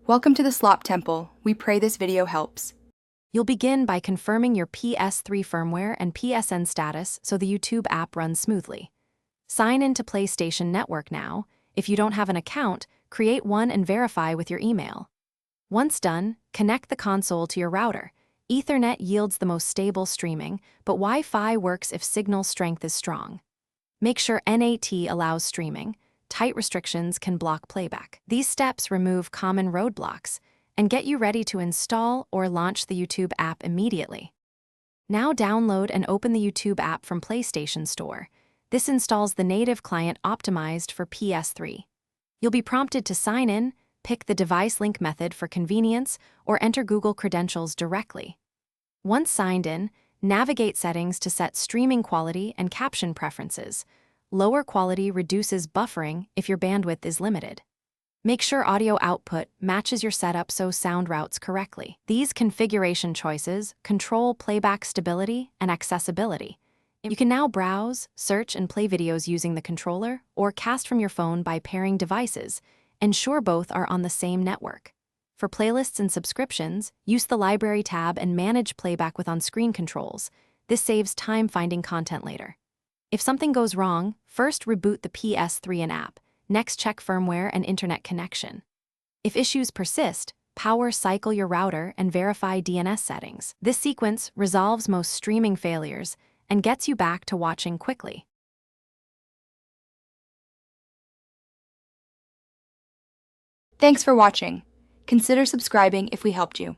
Welcome to the Slop Temple. We pray this video helps. You'll begin by confirming your Ps3 firmware and PSN status so the YouTube app runs smoothly. Sign into PlayStation Network now. If you don't have an account, create one and verify with your email. Once done, connect the console to your router. Ethernet yields the most stable streaming, but Wi-Fi works if signal strength is strong. Make sure NAT allows streaming. Tight restrictions can block playback. These steps remove common roadblocks and get you ready to install or launch the YouTube app immediately. Now download and open the YouTube app from PlayStation Store. This installs the native client optimized for Ps3. You'll be prompted to sign in, pick the device link method for convenience, or enter Google credentials directly. Once signed in, navigate settings to set streaming quality and caption preferences. Lower quality reduces buffering if your bandwidth is limited. Make sure audio output matches your setup so sound routes correctly. These configuration choices control playback stability and accessibility. You can now browse, search, and play videos using the controller or cast from your phone by pairing devices. Ensure both are on the same network. For playlists and subscriptions, use the Library tab and manage playback with on-screen controls. This saves time finding content later. If something goes wrong, first reboot the Ps3 and app. Next, check firmware and internet connection. If issues persist, power cycle your router and verify DNS settings. This sequence resolves most streaming failures and gets you back to watching quickly. Thanks for watching. Consider subscribing if we helped you.